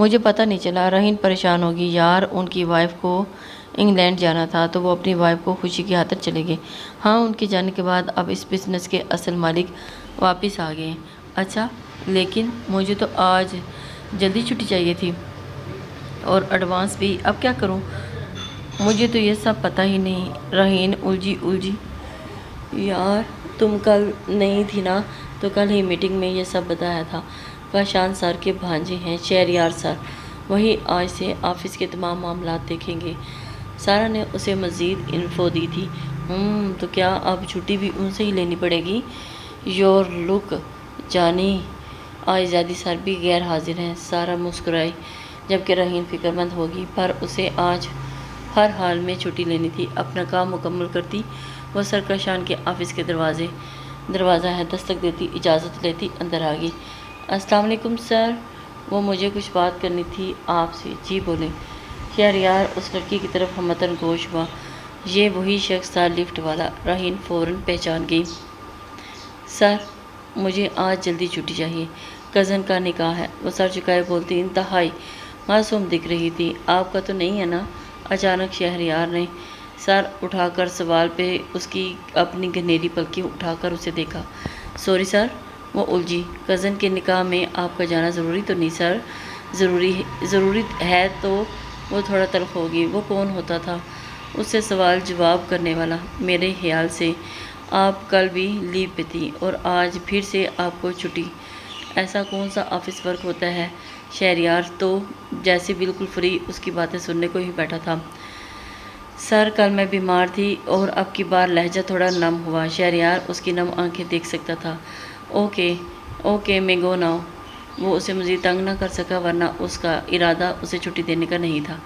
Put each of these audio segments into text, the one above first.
مجھے پتہ نہیں چلا۔ رہین پریشان ہوگی، یار ان کی وائف کو انگلینڈ جانا تھا تو وہ اپنی وائف کو خوشی کی خاطر چلے گئے۔ ہاں، ان کے جانے کے بعد اب اس بزنس کے اصل مالک واپس آ گئے ہیں۔ اچھا، لیکن مجھے تو آج جلدی چھٹی چاہیے تھی اور ایڈوانس بھی، اب کیا کروں؟ مجھے تو یہ سب پتہ ہی نہیں۔ رہین الجھی، یار تم کل نہیں تھی نا، تو کل ہی میٹنگ میں یہ سب بتایا تھا۔ کاشان سر کے بھانجے ہیں شہریار سر، وہی آج سے آفس کے تمام معاملات دیکھیں گے۔ سارا نے اسے مزید انفو دی تھی۔ تو کیا اب چھٹی بھی ان سے ہی لینی پڑے گی؟ یور لک جانی، آج زیادی سر بھی غیر حاضر ہیں۔ سارا مسکرائی، جبکہ رہین فکر مند ہوگی، پر اسے آج ہر حال میں چھٹی لینی تھی۔ اپنا کام مکمل کرتی وہ سر کاشان کے آفس کے دروازہ ہے دستک دیتی، اجازت لیتی اندر آ گئی۔ السلام علیکم سر، وہ مجھے کچھ بات کرنی تھی آپ سے۔ جی بولیں۔ شہریار اس لڑکی کی طرف ہمتن گوش ہوا۔ یہ وہی شخص تھا لفٹ والا۔ رہین فوراً پہچان گئی۔ سر، مجھے آج جلدی چھٹی چاہیے، کزن کا نکاح ہے۔ وہ سر چکائے بولتی انتہائی معصوم دکھ رہی تھی۔ آپ کا تو نہیں ہے نا؟ اچانک شہریار نے سر اٹھا کر سوال پہ اس کی اپنی گھنیری پلکیں اٹھا کر اسے دیکھا۔ سوری سر، وہ الجھی۔ کزن کے نکاح میں آپ کا جانا ضروری تو نہیں سر؟ ضروری ہے تو وہ تھوڑا تلخ ہوگی۔ وہ کون ہوتا تھا اس سے سوال جواب کرنے والا؟ میرے خیال سے آپ کل بھی لیو پہ تھی اور آج پھر سے آپ کو چھٹی۔ ایسا کون سا آفس ورک ہوتا ہے؟ شہریار تو جیسے بالکل فری اس کی باتیں سننے کو ہی بیٹھا تھا۔ سر، کل میں بیمار تھی اور اب کی بار لہجہ تھوڑا نم ہوا۔ شہریار اس کی نم آنکھیں دیکھ سکتا تھا۔ اوکے میں گو ناؤ۔ وہ اسے مزید تنگ نہ کر سکا، ورنہ اس کا ارادہ اسے چھٹی دینے کا نہیں تھا۔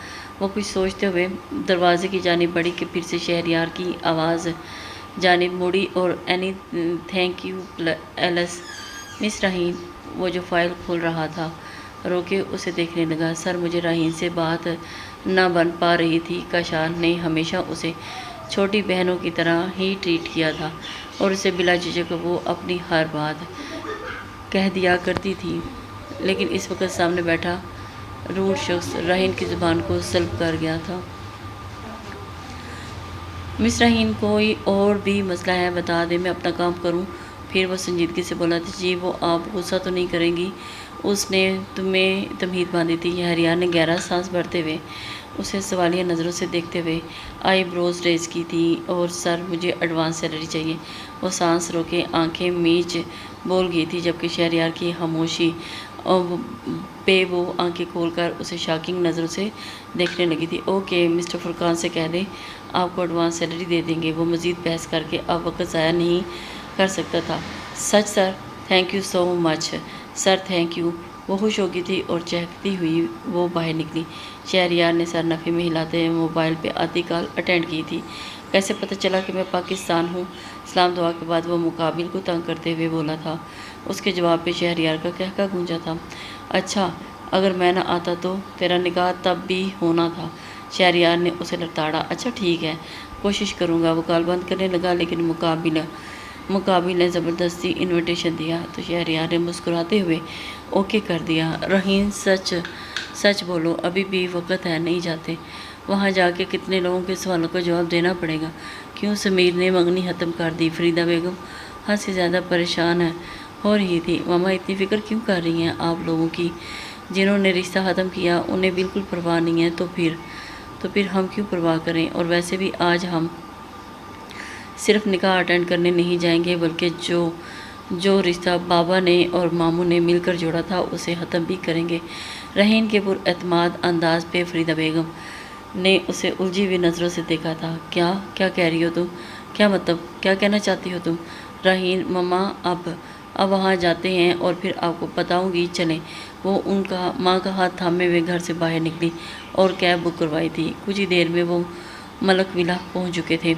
وہ کچھ سوچتے ہوئے دروازے کی جانب بڑھی کہ پھر سے شہریار کی آواز جانب مڑی اور اینی تھینک یو ایلس۔ مس رہین، وہ جو فائل کھول رہا تھا روکے اسے دیکھنے لگا۔ سر، مجھے رہین سے بات نہ بن پا رہی تھی۔ کاشان نے ہمیشہ اسے چھوٹی بہنوں کی طرح ہی ٹریٹ کیا تھا اور اسے بلا جھجک وہ اپنی ہر بات کہہ دیا کرتی تھی، لیکن اس وقت سامنے بیٹھا روڈ شخص رہین کی زبان کو سلب کر گیا تھا۔ مس رہین، کوئی اور بھی مسئلہ ہے بتا دیں، میں اپنا کام کروں۔ پھر وہ سنجیدگی سے بولا تھا، جی وہ آپ غصہ تو نہیں کریں گی؟ اس نے تمہیں تمہید باندھی تھی؟ شہریار نے گہرا سانس بھرتے ہوئے اسے سوالیہ نظروں سے دیکھتے ہوئے آئی بروز ریز کی تھی۔ اور سر، مجھے ایڈوانس سیلری چاہیے۔ وہ سانس روکے آنکھیں میچ بول گئی تھی، جبکہ شہریار کی خاموشی پہ وہ آنکھیں کھول کر اسے شاکنگ نظروں سے دیکھنے لگی تھی۔ اوکے، مسٹر فرقان سے کہہ دیں آپ کو ایڈوانس سیلری دے دیں گے۔ وہ مزید بحث کر کے اب وقت ضائع نہیں کر سکتا تھا۔ سچ sir? Thank you so much sir, thank you. وہ خوش ہو گئی تھی اور چہکتی ہوئی وہ باہر نکلی۔ شہریار نے سر نفی میں ہلاتے ہوئے موبائل پہ آتی کال اٹینڈ کی تھی۔ کیسے پتہ چلا کہ میں پاکستان ہوں؟ سلام دعا کے بعد وہ مقابل کو تنگ کرتے ہوئے بولا تھا۔ اس کے جواب پہ شہریار کا کہکا گونجا تھا۔ اچھا، اگر میں نہ آتا تو تیرا نکاح تب بھی ہونا تھا۔ شہریار نے اسے لڑتاڑا۔ اچھا ٹھیک ہے، کوشش کروں گا۔ وہ کال بند کرنے لگا، لیکن مقابل نے زبردستی انویٹیشن دیا تو شہریار نے مسکراتے ہوئے اوکے کر دیا۔ رہین، سچ بولو، ابھی بھی وقت ہے؟ نہیں جاتے؟ وہاں جا کے کتنے لوگوں کے سوالوں کا جواب دینا پڑے گا۔ کیوں؟ سمیر نے منگنی ختم کر دی۔ فریدہ بیگم حد سے زیادہ پریشان ہو رہی تھی۔ ماما اتنی فکر کیوں کر رہی ہیں آپ لوگوں کی؟ جنہوں نے رشتہ ختم کیا انہیں بالکل پرواہ نہیں ہے، تو پھر ہم کیوں پرواہ کریں؟ اور ویسے بھی آج ہم صرف نکاح اٹینڈ کرنے نہیں جائیں گے، بلکہ جو رشتہ بابا نے اور ماموں نے مل کر جوڑا تھا اسے ختم بھی کریں گے۔ رہین کے پر اعتماد انداز پہ فریدہ بیگم نے اسے الجھی ہوئی نظروں سے دیکھا تھا۔ کیا کہہ رہی ہو تم؟ کیا مطلب؟ کیا کہنا چاہتی ہو تم؟ رہین، ماما اب وہاں جاتے ہیں اور پھر آپ کو بتاؤں گی، چلیں۔ وہ ماں کا ہاتھ تھامے ہوئے گھر سے باہر نکلی اور کیب بک کروائی تھی۔ کچھ ہی دیر میں وہ ملک ولا پہنچ چکے تھے۔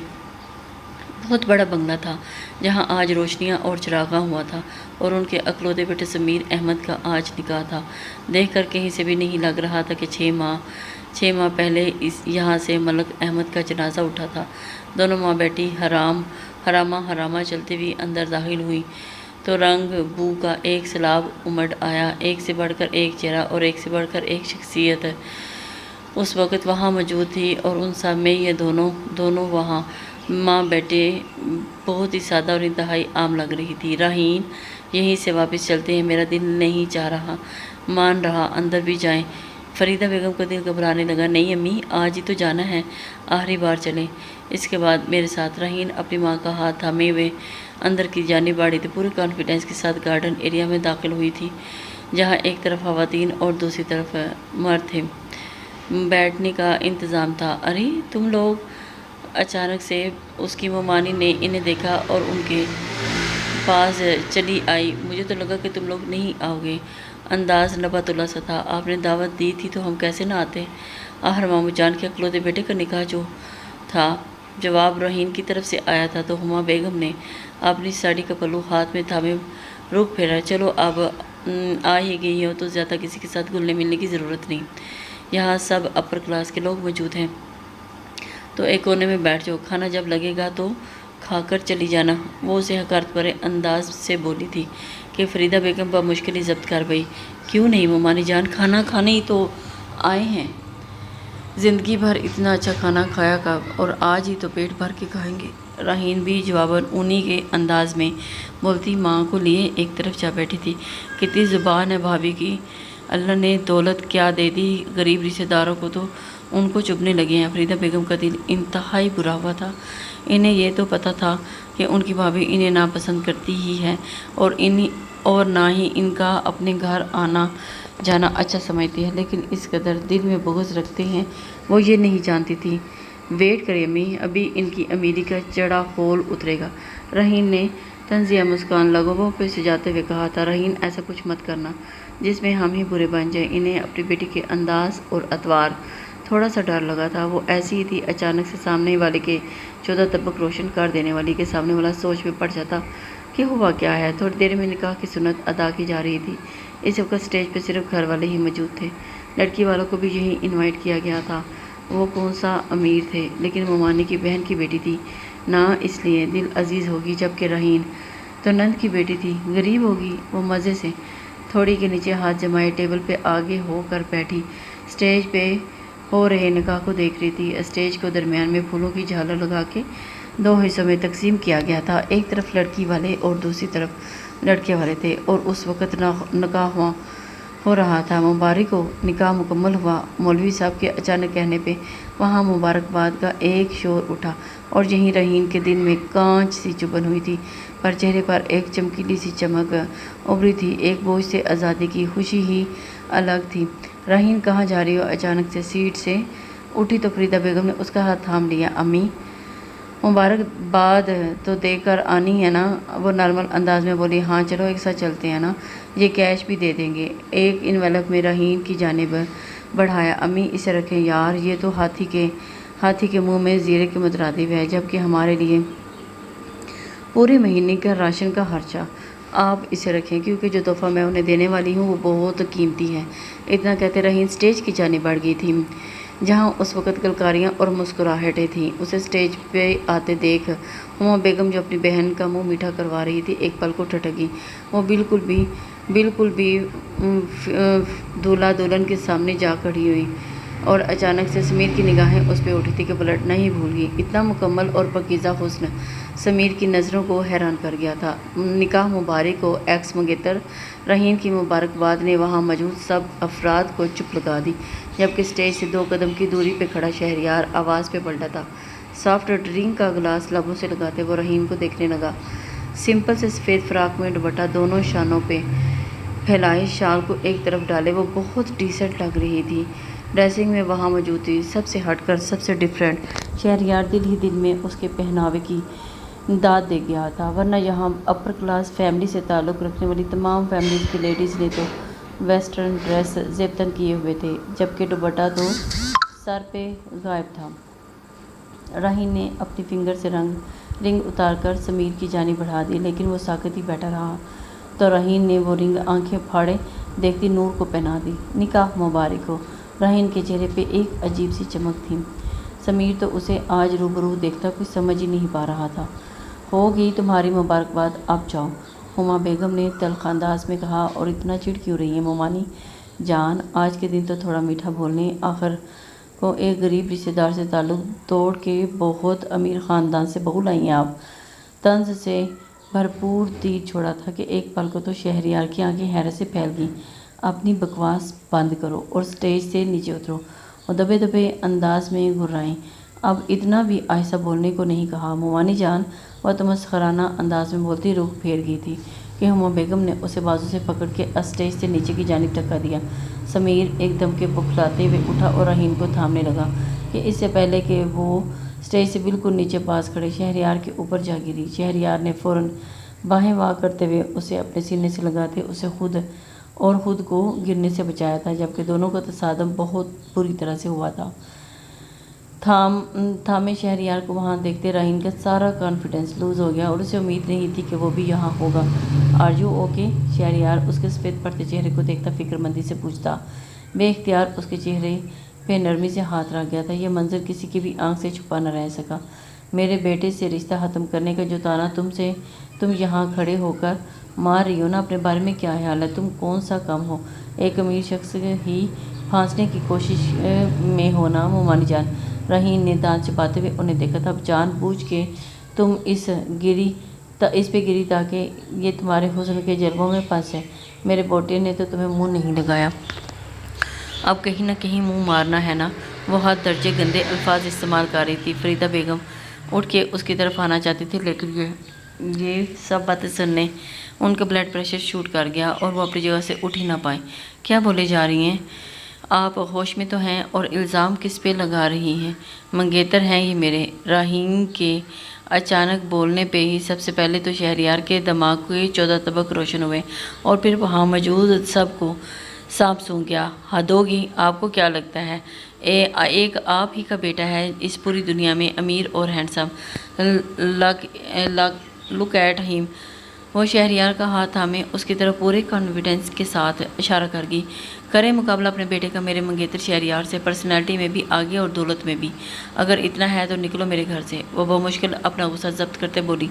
بہت بڑا بنگلہ تھا جہاں آج روشنیاں اور چراغاں ہوا تھا، اور ان کے اکلوتے بیٹے سمیر احمد کا آج نکاح تھا۔ دیکھ کر کہیں سے بھی نہیں لگ رہا تھا کہ 6 ماہ پہلے یہاں سے ملک احمد کا جنازہ اٹھا تھا۔ دونوں ماں بیٹی حرامہ چلتے ہوئے اندر داخل ہوئی تو رنگ بو کا ایک سیلاب امڑ آیا، ایک سے بڑھ کر ایک چہرہ اور ایک سے بڑھ کر ایک شخصیت اس وقت وہاں موجود تھی، اور ان سب میں یہ دونوں وہاں ماں بیٹے بہت ہی سادہ اور انتہائی عام لگ رہی تھی۔ راہین یہیں سے واپس چلتے ہیں، میرا دل نہیں چاہ رہا، مان رہا اندر بھی جائیں۔ فریدہ بیگم کا دل گھبرانے لگا۔ نہیں امی، آج ہی تو جانا ہے، آخری بار چلیں، اس کے بعد میرے ساتھ۔ راہین اپنی ماں کا ہاتھ تھامے ہوئے اندر کی جانب بڑھی تو پورے کانفیڈنس کے ساتھ گارڈن ایریا میں داخل ہوئی تھی، جہاں ایک طرف خواتین اور دوسری طرف مرد تھے۔ بیٹھنے کا انتظام تھا۔ ارے تم لوگ! اچانک سے اس کی ممانی نے انہیں دیکھا اور ان کے پاس چلی آئی۔ مجھے تو لگا کہ تم لوگ نہیں آؤ گے۔ انداز نبھا تلا سا تھا۔ آپ نے دعوت دی تھی تو ہم کیسے نہ آتے؟ آخر ماموں جان کے اکلوتے بیٹے کا نکاح جو تھا۔ جواب راہین کی طرف سے آیا تھا تو ہما بیگم نے اپنی ساڑی کا پلو ہاتھ میں تھامے رخ پھیرا۔ چلو اب آ ہی گئی ہو تو زیادہ کسی کے ساتھ گھلنے ملنے کی ضرورت نہیں، یہاں سب اپر کلاس کے لوگ موجود ہیں، تو ایک کونے میں بیٹھ جاؤ، کھانا جب لگے گا تو کھا کر چلی جانا۔ وہ اسے حقارت بھرے انداز سے بولی تھی کہ فریدہ بیگم بمشکل ہی ضبط کر گئی۔ کیوں نہیں ممانی جان، کھانا کھانے ہی تو آئے ہیں، زندگی بھر اتنا اچھا کھانا کھایا کب، اور آج ہی تو پیٹ بھر کے کھائیں گے۔ راہین بھی جواباً انہی کے انداز میں بولتی ماں کو لیے ایک طرف جا بیٹھی تھی۔ کتنی زبان ہے بھابھی کی، اللہ نے دولت کیا دے دی، غریب رشتہ داروں کو تو ان کو چبھنے لگے ہیں۔ فریدہ بیگم کا دل انتہائی برا ہوا تھا۔ انہیں یہ تو پتہ تھا کہ ان کی بھابھی انہیں ناپسند کرتی ہی ہے، اور نہ ہی ان کا اپنے گھر آنا جانا اچھا سمجھتی ہے، لیکن اس قدر دل میں بغض رکھتے ہیں وہ یہ نہیں جانتی تھی۔ ویٹ کریں امی، ابھی ان کی امیری کا چڑا خول اترے گا، راہین نے طنزیہ مسکان لبوں پہ سجاتے ہوئے کہا تھا۔ راہین ایسا کچھ مت کرنا جس میں ہم ہی برے بن جائیں۔ انہیں اپنی بیٹی کے انداز اور اتوار تھوڑا سا ڈر لگا تھا۔ وہ ایسی ہی تھی، اچانک سے سامنے والے کے 14 طبق روشن کر دینے والی کے سامنے والا سوچ میں پڑ جاتا کہ ہوا کیا ہے۔ تھوڑی دیر میں نکاح کی سنت ادا کی جا رہی تھی۔ اس وقت اسٹیج پہ صرف گھر والے ہی موجود تھے، لڑکی والوں کو بھی یہیں انوائٹ کیا گیا تھا۔ وہ کون سا امیر تھے، لیکن ممانی کی بہن کی بیٹی تھی، نہ اس لیے دل عزیز ہوگی، جبکہ راہین تو نند کی بیٹی تھی، غریب ہوگی۔ وہ مزے سے تھوڑی کے نیچے ہاتھ جمائے ٹیبل پہ آگے ہو کر بیٹھی اسٹیج پہ ہو رہے نکاح کو دیکھ رہی تھی۔ اسٹیج کو درمیان میں پھولوں کی جھالر لگا کے 2 حصوں میں تقسیم کیا گیا تھا، ایک طرف لڑکی والے اور دوسری طرف لڑکے والے تھے، اور اس وقت نکاح ہو رہا تھا۔ مبارک ہو، نکاح مکمل ہوا۔ مولوی صاحب کے اچانک کہنے پہ وہاں مبارکباد کا ایک شور اٹھا، اور یہیں راہین کے دل میں کانچ سی چبھن ہوئی تھی، پر چہرے پر ایک چمکیلی سی چمک ابھری تھی۔ ایک بوجھ سے آزادی کی خوشی ہی الگ تھی۔ راہین کہاں جا رہی ہو؟ اچانک سے سیٹ سے اٹھی تو فریدہ بیگم نے اس کا ہاتھ تھام لیا۔ امی، مبارکباد تو دے کر آنی ہے نا؟ وہ نارمل انداز میں بولی۔ ہاں چلو ایک ساتھ چلتے ہیں نا، یہ کیش بھی دے دیں گے۔ ایک انویلپ میں راہین کی جانب بڑھایا۔ امی اسے رکھیں یار، یہ تو ہاتھی کے منہ میں زیرے کے مترادف ہے، جبکہ ہمارے لیے پورے مہینے کا راشن کا خرچہ۔ آپ اسے رکھیں، کیونکہ جو تحفہ میں انہیں دینے والی ہوں وہ بہت قیمتی ہے۔ اتنا کہتے راہین اسٹیج کی جانب بڑھ گئی تھی، جہاں اس وقت کلکاریاں اور مسکراہٹیں تھیں۔ اسے اسٹیج پہ آتے دیکھ ہما بیگم جو اپنی بہن کا منہ میٹھا کروا رہی تھی، ایک پل کو ٹھٹکی۔ وہ بالکل بھی دولہا دلہن کے سامنے جا کھڑی ہوئی، اور اچانک سے سمیر کی نگاہیں اس پہ اٹھی تھی کہ پلٹنا ہی بھول گئی۔ اتنا مکمل اور پاکیزہ حسن سمیر کی نظروں کو حیران کر گیا تھا۔ نکاح مبارک ہو ایکس منگیتر راہین کی مبارکباد نے وہاں موجود سب افراد کو چپ لگا دی، جبکہ اسٹیج سے 2 قدم کی دوری پہ کھڑا شہریار آواز پہ پلٹا تھا۔ سافٹ ڈرنک کا گلاس لبوں سے لگاتے وہ راہین کو دیکھنے لگا۔ سمپل سے سفید فراق میں دوپٹہ دونوں شانوں پہ پھیلائے، شال کو ایک طرف ڈالے، وہ بہت ڈیسنٹ لگ رہی تھی۔ ڈریسنگ میں وہاں موجود تھی سب سے ہٹ کر، سب سے ڈفرینٹ شہریار دل ہی دل میں اس کے پہناوے کی داد دے گیا تھا، ورنہ یہاں اپر کلاس فیملی سے تعلق رکھنے والی تمام فیملیز کی لیڈیز نے تو ویسٹرن ڈریس زیبتن کیے ہوئے تھے، جبکہ دوپٹہ تو سر پہ غائب تھا۔ راہین نے اپنی فنگر سے رنگ اتار کر سمیر کی جانب بڑھا دی، لیکن وہ ساکت ہی بیٹھا رہا، تو راہین نے وہ رنگ آنکھیں پھاڑے دیکھتی نور کو پہنا دی۔ نکاح مبارک ہو۔ راہین کے چہرے پہ ایک عجیب سی چمک تھی۔ سمیر تو اسے آج روبرو دیکھتا کچھ سمجھ ہی نہیں پا رہا تھا۔ ہو گئی تمہاری مبارکباد، اب جاؤ۔ ہما بیگم نے تلخ انداز میں کہا، اور اتنا چڑ کیوں رہی ہیں مومانی جان؟ آج کے دن تو تھوڑا میٹھا بولنے، آخر کو ایک غریب رشتے دار سے تعلق توڑ کے بہت امیر خاندان سے بہو لائی ہیں آپ۔ طنز سے بھرپور تیر چھوڑا تھا کہ ایک پل کو تو شہریار کی آنکھیں حیرت سے پھیل گئیں۔ اپنی بکواس بند کرو اور اسٹیج سے نیچے اترو۔ وہ دبے دبے انداز میں گھرائیں۔ اب اتنا بھی آہستہ بولنے کو نہیں کہا مومانی جان۔ وہ تمسخرانہ انداز میں بولتی رخ پھیر گئی تھی کہ ہما بیگم نے اسے بازو سے پکڑ کے اسٹیج سے نیچے کی جانب دھکا دیا۔ سمیر ایک دم کے بکھلاتے ہوئے اٹھا اور رحیم کو تھامنے لگا کہ اس سے پہلے کہ وہ اسٹیج سے بالکل نیچے پاس کھڑے شہریار کے اوپر جا گری۔ شہریار نے فوراً باہیں واہ کرتے ہوئے اسے اپنے سینے سے لگاتے اسے خود کو گرنے سے بچایا تھا، جبکہ دونوں کا تصادم بہت بری طرح سے ہوا تھا۔ تھامے شہریار کو وہاں دیکھتے رحیم کا سارا کانفیڈنس لوز ہو گیا اور اسے امید نہیں تھی کہ وہ بھی یہاں ہوگا۔ Are you okay? شہریار اس کے سفید پڑتے چہرے کو دیکھتا فکر مندی سے پوچھتا۔ بے اختیار اس کے چہرے پہ نرمی سے ہاتھ رکھ گیا تھا۔ یہ منظر کسی کی بھی آنکھ سے چھپا نہ رہ سکا۔ میرے بیٹے سے رشتہ ختم کرنے کا جو طعنہ تم یہاں کھڑے ہو کر مار رہی ہو نا، اپنے بارے میں کیا خیال ہے؟ تم کون سا کم ہو؟ ایک امیر شخص ہی پھانسنے کی کوشش میں ہو نا مومانی جان؟ رحیم نے دانت چباتے ہوئے انہیں دیکھا تھا۔ اب جان بوجھ کے تم اس پہ گری تاکہ یہ تمہارے حسن کے جلووں میں پھنسے۔ میرے بیٹے نے تو تمہیں منہ نہیں لگایا، اب کہیں نہ کہیں منہ مارنا ہے نا؟ وہ حد درجے گندے الفاظ استعمال کر رہی تھی۔ فریدہ بیگم اٹھ کے اس کی طرف آنا چاہتی تھی، لیکن یہ سب باتیں سننے ان کا بلڈ پریشر شوٹ کر گیا اور وہ اپنی جگہ سے اٹھ ہی نہ پائیں۔ کیا بولے جا رہی ہیں آپ؟ ہوش میں تو ہیں؟ اور الزام کس پہ لگا رہی ہیں؟ منگیتر ہیں یہ میرے۔ رحیم کے اچانک بولنے پہ ہی سب سے پہلے تو شہریار کے دماغ کے 14 طبق روشن ہوئے اور پھر وہاں موجود سب کو سانپ سونگھ گیا۔ حد ہوگی! آپ کو کیا لگتا ہے ایک آپ ہی کا بیٹا ہے اس پوری دنیا میں امیر اور ہینڈسم؟ لک ایٹ ہم۔ وہ شہریار کا ہاتھ تھامے اس کی طرف پورے کانفیڈنس کے ساتھ اشارہ کر گئی۔ کریں مقابلہ اپنے بیٹے کا میرے منگیتر شہریار سے، پرسنالٹی میں بھی آگے اور دولت میں بھی۔ اگر اتنا ہے تو نکلو میرے گھر سے۔ وہ بمشکل اپنا غصہ ضبط کرتے بولی۔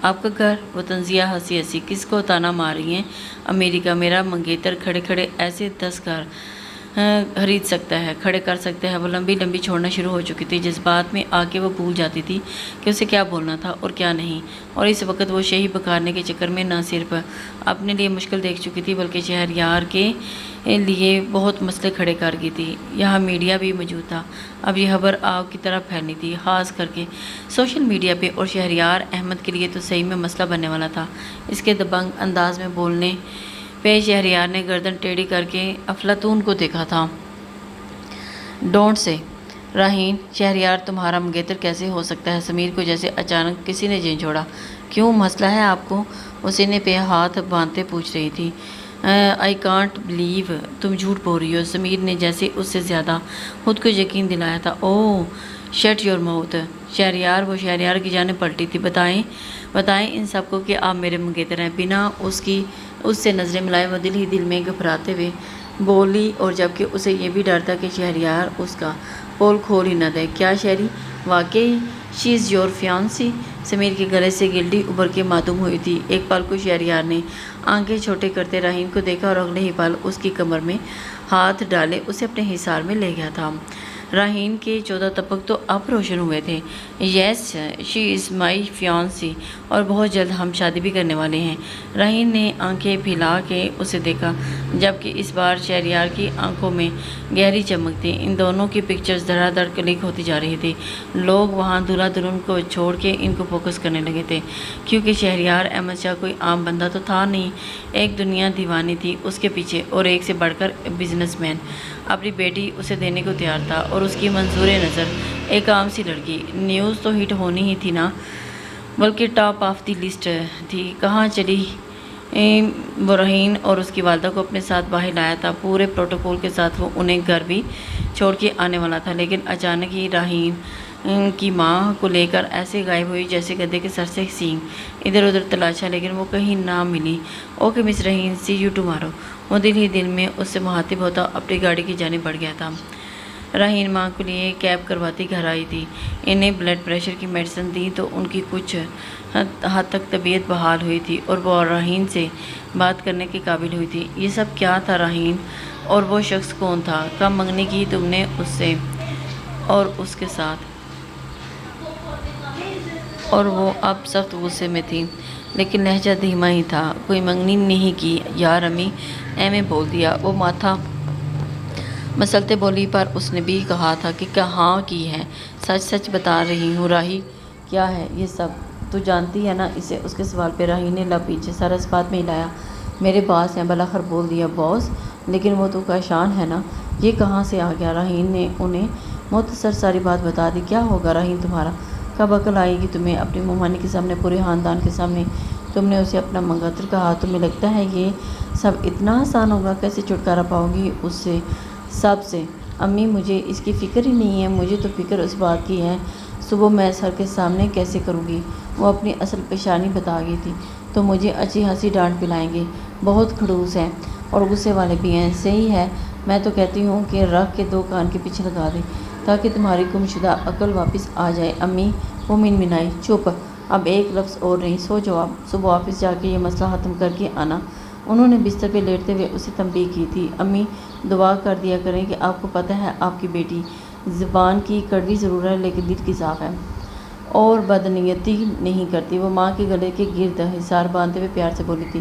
آپ کا گھر؟ وہ طنزیہ ہنسی کس کو تانا مار رہی ہیں؟ امریکہ کا میرا منگیتر کھڑے کھڑے ایسے 10 گھر خرید سکتا ہے، کھڑے کر سکتا ہے۔ وہ لمبی چھوڑنا شروع ہو چکی تھی۔ جذبات میں آ کے وہ بھول جاتی تھی کہ اسے کیا بولنا تھا اور کیا نہیں، اور اس وقت وہ شہی بکارنے کے چکر میں نہ صرف اپنے لیے مشکل دیکھ چکی تھی بلکہ شہریار کے لیے بہت مسئلے کھڑے کر گئی تھی۔ یہاں میڈیا بھی موجود تھا۔ اب یہ خبر آگ کی طرح پھیلنی تھی، خاص کر کے سوشل میڈیا پہ، اور شہریار احمد کے لیے تو صحیح میں مسئلہ بننے والا تھا۔ اس کے دبنگ انداز میں بولنے پہ شہریار نے گردن ٹیڑھی کر کے افلاطون کو دیکھا تھا۔ ڈونٹ سے رحیم، شہریار تمہارا منگیتر کیسے ہو سکتا ہے؟ سمیر کو جیسے اچانک کسی نے جھنجھوڑا چھوڑا۔ کیوں مسئلہ ہے آپ کو؟ وہ سینے پہ ہاتھ باندھتے پوچھ رہی تھی۔ آئی کانٹ بلیو تم جھوٹ بول رہی ہو۔ سمیر نے جیسے اس سے زیادہ خود کو یقین دلایا تھا۔ اوہ شٹ یور ماؤتھ شہریار۔ وہ شہریار کی جانب پلٹی تھی۔ بتائیں ان سب کو کہ آپ میرے منگیتر ہیں۔ بنا اس سے نظریں ملائے وہ دل ہی دل میں گھبراتے ہوئے بولی، اور جبکہ اسے یہ بھی ڈر تھا کہ شہریار اس کا پول کھول ہی نہ دے۔ کیا شہری؟ واقعی شی از یور فیانسی؟ سمیر کے گلے سے گلڈی ابھر کے معدوم ہوئی تھی۔ ایک پل کو شہریار نے آنکھیں چھوٹے کرتے رحیم کو دیکھا اور اگلے ہی پل اس کی کمر میں ہاتھ ڈالے اسے اپنے حصار میں لے گیا تھا۔ رحیم کے 14 طبق تو اب روشن ہوئے تھے۔ یس شی از مائی فیانسی، اور بہت جلد ہم شادی بھی کرنے والے ہیں۔ رحیم نے آنکھیں پھیلا کے اسے دیکھا، جبکہ اس بار شہریار کی آنکھوں میں گہری چمک تھی۔ ان دونوں کی پکچرز دھڑا دھڑ کلک ہوتی جا رہی تھی۔ لوگ وہاں دولہا دلہن کو چھوڑ کے ان کو فوکس کرنے لگے تھے، کیونکہ شہریار احمد شاہ کوئی عام بندہ تو تھا نہیں، ایک دنیا دیوانی تھی اس کے پیچھے، اور ایک سے بڑھ کر بزنس مین۔ اپنی بیٹی اسے دینے کو تیار تھا، اور اس کی منظور نظر ایک عام سی لڑکی۔ نیوز تو ہٹ ہونی ہی تھی نا، بلکہ ٹاپ آف دی لسٹ تھی۔ کہاں چلی وہ؟ رحیم اور اس کی والدہ کو اپنے ساتھ باہر لایا تھا، پورے پروٹوکول کے ساتھ۔ وہ انہیں گھر بھی چھوڑ کے آنے والا تھا، لیکن اچانک ہی رحیم کی ماں کو لے کر ایسے غائب ہوئی جیسے گدھے کے سر سے سینگ۔ ادھر ادھر تلاشا لیکن وہ کہیں نہ ملی۔ Okay miss Rahim, see you tomorrow. وہ دل ہی دل میں اس سے مخاطب ہوتا اپنی گاڑی کی جانب بڑھ گیا تھا۔ راہین ماں کے لیے کیب کرواتی گھر آئی تھی۔ انہیں بلڈ پریشر کی میڈیسن دی تو ان کی کچھ حد تک طبیعت بحال ہوئی تھی اور وہ راہین سے بات کرنے کے قابل ہوئی تھی۔ یہ سب کیا تھا راہین؟ اور وہ شخص کون تھا؟ کب منگنی کی تم نے اس سے اور اس کے ساتھ؟ اور وہ اب سخت غصے میں تھی، لیکن لہجہ دھیما ہی تھا۔ کوئی منگنی نہیں کی یار امی، میں بول دیا۔ وہ ماتھا مسلتے بولی، پر اس نے بھی کہا تھا کہ کہاں کی ہے؟ سچ سچ بتا رہی ہوں راہی، کیا ہے یہ سب؟ تو جانتی ہے نا اسے؟ اس کے سوال پہ راہی نے لب پیچھے سر اس بات میں ہلایا۔ میرے باس ہیں، بلاخر بول دیا باس، لیکن وہ تو کاشان ہے نا، یہ کہاں سے آ گیا؟ راہین نے انہیں مختصر ساری بات بتا دی۔ کیا ہوگا راہین تمہارا؟ کب عقل آئے گی تمہیں؟ اپنی ممانی کے سامنے، پورے خاندان کے سامنے تم نے اسے اپنا منگتر کہا۔ تمہیں لگتا ہے یہ سب اتنا آسان ہوگا؟ کیسے چھٹکارا پاؤ گی اس سے سب سے؟ امی مجھے اس کی فکر ہی نہیں ہے، مجھے تو فکر اس بات کی ہے صبح میں سر کے سامنے کیسے کروں گی۔ وہ اپنی اصل پیشانی بتا گئی تھی تو مجھے اچھی ہنسی ڈانٹ پلائیں گے۔ بہت کھڑوس ہیں اور غصے والے بھی ہیں۔ صحیح ہے، میں تو کہتی ہوں کہ رکھ کے دو کان کے پیچھے لگا دیں تاکہ تمہاری گمشدہ عقل واپس آ جائے۔ امی وہ منمنائی۔ چپ، اب ایک لفظ اور نہیں، سو جاؤ، صبح آفس جا کے یہ مسئلہ ختم کر کے آنا۔ انہوں نے بستر پہ لیٹتے ہوئے اسے تنبیہ کی تھی۔ امی دعا کر دیا کریں کہ آپ کو پتہ ہے آپ کی بیٹی زبان کی کڑوی ضرور ہے لیکن دل کی صاف ہے اور بدنیتی نہیں کرتی۔ وہ ماں کے گلے کے گرد حصار باندھتے ہوئے پیار سے بولی تھی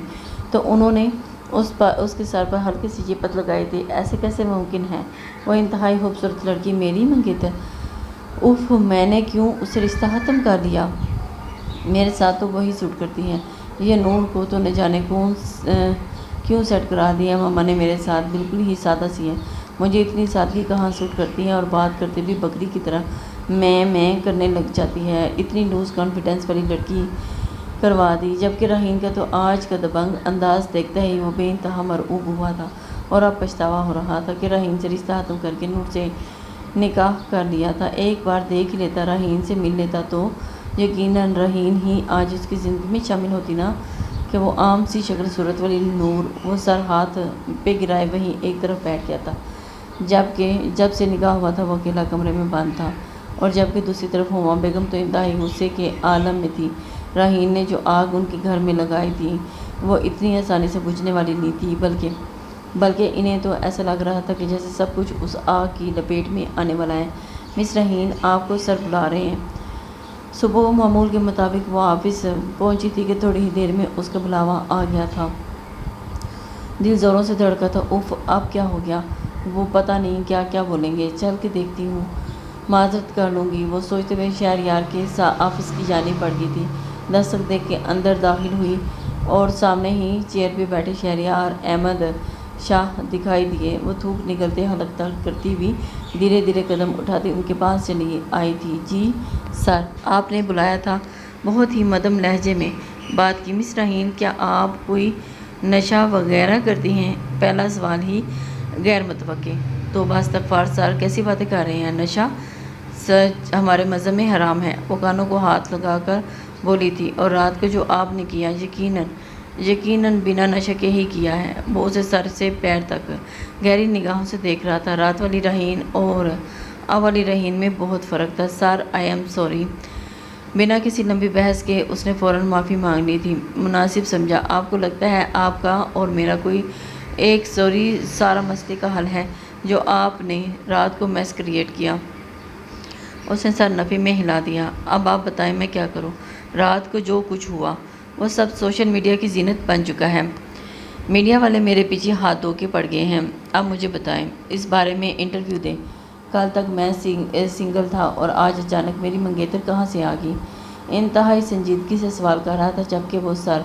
تو انہوں نے اس کے سر پر ہلکے سے یہ پت لگائے تھے۔ ایسے کیسے ممکن ہے؟ وہ انتہائی خوبصورت لڑکی میری منگیتر، اف میں نے کیوں اس سے رشتہ ختم کر دیا؟ میرے ساتھ تو وہی سوٹ کرتی ہے، یہ نور کو تو نہ جانے کیوں سیٹ کرا دیا ماما نے میرے ساتھ، بالکل ہی سادہ سی ہے۔ مجھے اتنی سادگی کہاں سوٹ کرتی ہے اور بات کرتے بھی بکری کی طرح میں کرنے لگ جاتی ہے۔ اتنی لوز کانفیڈنس والی لڑکی کروا دی، جبکہ راہین کا تو آج کا دبنگ انداز دیکھتا ہی وہ بے انتہا مرعوب ہوا تھا اور اب پچھتاوا ہو رہا تھا کہ راہین سے رشتہ ختم کر کے نور سے نکاح کر لیا تھا۔ ایک بار دیکھ لیتا، راہین سے مل لیتا تو یقیناً راہین ہی آج اس کی زندگی میں شامل ہوتی نا کہ وہ عام سی شکل صورت والی نور۔ وہ سر ہاتھ پہ گرائے وہیں ایک طرف بیٹھ گیا تھا، جب سے نکاح ہوا تھا وہ اکیلا کمرے میں بند تھا، اور جبکہ دوسری طرف ہما بیگم تو انتہائی غصے کے عالم میں تھی۔ راہین نے جو آگ ان کے گھر میں لگائی تھی وہ اتنی آسانی سے بجھنے والی نہیں تھی، بلکہ انہیں تو ایسا لگ رہا تھا کہ جیسے سب کچھ اس آگ کی لپیٹ میں آنے والا ہے۔ مس راہین آپ کو سر بلا رہے ہیں۔ صبح معمول کے مطابق وہ آفس پہنچی تھی کہ تھوڑی ہی دیر میں اس کا بلاوا آ گیا تھا۔ دل زوروں سے دھڑکا تھا۔ اف اب کیا ہو گیا؟ وہ پتہ نہیں کیا بولیں گے، چل کے دیکھتی ہوں، معذرت کر لوں گی۔ وہ سوچتے ہوئے شہریار کے آفس کی جانب بڑھ گئی تھی۔ دستک دیکھ کے اندر داخل ہوئی اور سامنے ہی چیئر پہ بیٹھے شہریار احمد شاہ دکھائی دیے۔ وہ تھوک نکلتے حلق تلق کرتی ہوئی دھیرے دھیرے قدم اٹھاتی ان کے پاس چلی آئی تھی۔ جی سر، آپ نے بلایا تھا؟ بہت ہی مدھم لہجے میں بات کی مس راہین۔ کیا آپ کوئی نشہ وغیرہ کرتی ہیں؟ پہلا سوال ہی غیر متوقع۔ توبہ استغفار سر، کیسی باتیں کر رہے ہیں؟ نشہ سچ ہمارے مذہب میں حرام ہے۔ وہ کانوں کو ہاتھ لگا کر بولی تھی۔ اور رات کو جو آپ نے کیا یقیناً بنا نشہ کے ہی کیا ہے۔ وہ اسے سر سے پیر تک گہری نگاہوں سے دیکھ رہا تھا۔ رات والی راہین اور اب والی راہین میں بہت فرق تھا۔ سر آئی ایم سوری۔ بنا کسی لمبی بحث کے اس نے فوراً معافی مانگ لی تھی۔ مناسب سمجھا۔ آپ کو لگتا ہے آپ کا اور میرا کوئی ایک سوری سارا مسئلے کا حل ہے جو آپ نے رات کو میس کریٹ کیا؟ اس نے سر نفی میں ہلا دیا۔ اب آپ بتائیں میں کیا کروں؟ رات کو جو کچھ ہوا وہ سب سوشل میڈیا کی زینت بن چکا ہے۔ میڈیا والے میرے پیچھے ہاتھ دھو کے پڑ گئے ہیں۔ اب مجھے بتائیں، اس بارے میں انٹرویو دیں۔ کل تک میں سنگل تھا اور آج اچانک میری منگیتر کہاں سے آ گئی؟ انتہائی سنجیدگی سے سوال کر رہا تھا، جبکہ وہ سر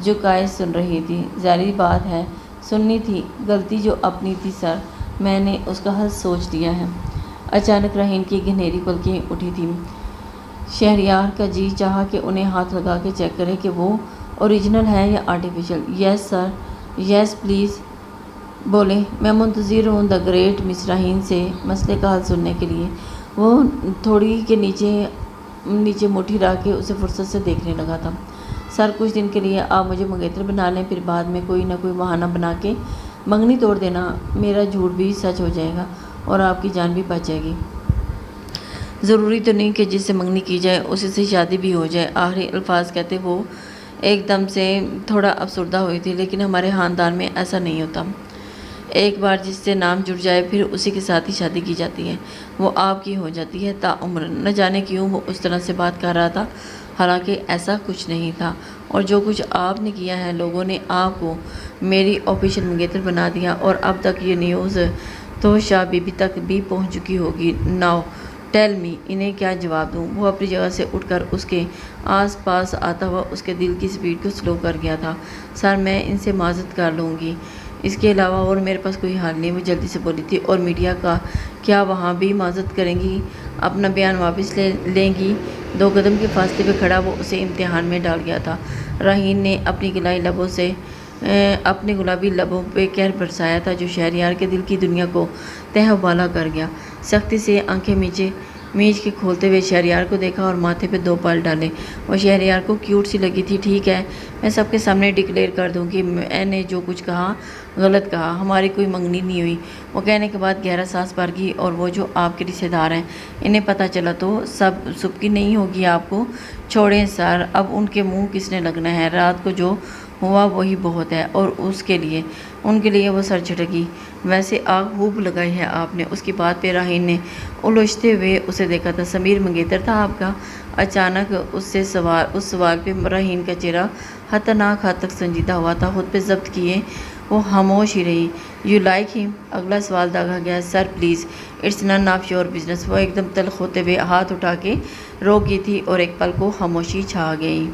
جھکائے سن رہی تھی۔ ظاہری بات ہے سننی تھی، غلطی جو اپنی تھی سر، میں نے اس کا حل سوچ لیا ہے۔ اچانک راہین کی گھنیری پلکیں اٹھی تھیں۔ شہریار کا جی چاہا کہ انہیں ہاتھ لگا کے چیک کرے کہ وہ اوریجنل ہے یا artificial. Yes sir, yes please بولے، میں منتظر ہوں دا گریٹ مس راہین سے مسئلے کا حل سننے کے لیے۔ وہ تھوڑی کے نیچے مٹھی رکھ کے اسے فرصت سے دیکھنے لگا تھا۔ سر کچھ دن کے لیے آپ مجھے منگیتر بنا لیں، پھر بعد میں کوئی نہ کوئی بہانہ بنا کے منگنی توڑ دینا، میرا جھوٹ بھی سچ ہو جائے گا اور آپ کی جان بھی بچ جائے گی۔ ضروری تو نہیں کہ جس سے منگنی کی جائے اسی سے شادی بھی ہو جائے۔ آخری الفاظ کہتے وہ ایک دم سے تھوڑا افسردہ ہوئی تھی، لیکن ہمارے خاندان میں ایسا نہیں ہوتا۔ ایک بار جس سے نام جڑ جائے پھر اسی کے ساتھ ہی شادی کی جاتی ہے، وہ آپ کی ہو جاتی ہے تا عمر۔ نہ جانے کیوں وہ اس طرح سے بات کر رہا تھا، حالانکہ ایسا کچھ نہیں تھا، اور جو کچھ آپ نے کیا ہے، لوگوں نے آپ کو میری آفیشیل منگیتر بنا دیا، اور اب تک یہ نیوز تو شاہ بی بی تک بھی پہنچ چکی ہوگی۔ ناؤ ٹیل می، انہیں کیا جواب دوں؟ وہ اپنی جگہ سے اٹھ کر اس کے آس پاس آتا ہوا اس کے دل کی سپیڈ کو سلو کر گیا تھا۔ سر، میں ان سے معذرت کر لوں گی، اس کے علاوہ اور میرے پاس کوئی حال نہیں، وہ جلدی سے بولی تھی۔ اور میڈیا کا کیا، وہاں بھی معذرت کریں گی، اپنا بیان واپس لیں گی؟ 2 قدم کے فاصلے پہ کھڑا وہ اسے امتحان میں ڈال گیا تھا۔ راہین نے اپنے گلابی لبوں پہ قہر برسایا تھا، جو شہریار کے دل کی دنیا کو تہہ و بالا کر گیا۔ سختی سے آنکھیں میچ کے کھولتے ہوئے شہریار کو دیکھا اور ماتھے پہ 2 بال ڈالے۔ وہ شہریار کو کیوٹ سی لگی تھی۔ ٹھیک ہے، میں سب کے سامنے ڈکلیئر کر دوں کہ میں نے جو کچھ کہا غلط کہا، ہماری کوئی منگنی نہیں ہوئی۔ وہ کہنے کے بعد گہرا سانس بھر گئی۔ اور وہ جو آپ کے رشتے دار ہیں، انہیں پتہ چلا تو سب کی نہیں ہوگی آپ کو؟ چھوڑیں سر، اب ان کے منہ کس نے لگنا ہے؟ رات کو جو ہوا وہی بہت ہے، اور ان کے لیے وہ سر جھٹکی۔ ویسے آگ خوب لگائی ہے آپ نے۔ اس کی بات پہ راہین نے الجھتے ہوئے اسے دیکھا تھا۔ سمیر منگیتر تھا آپ کا؟ اچانک اس سوال پہ راہین کا چہرہ خطرناک حد تک سنجیدہ ہوا تھا۔ خود پہ ضبط کیے وہ خاموش ہی رہی۔ یو لائک ہم؟ اگلا سوال داغا گیا۔ Sir please, it's none of your business. وہ ایک دم تلخ ہوتے ہوئے ہاتھ اٹھا کے روک گئی تھی، اور ایک پل کو خاموشی چھا گئی۔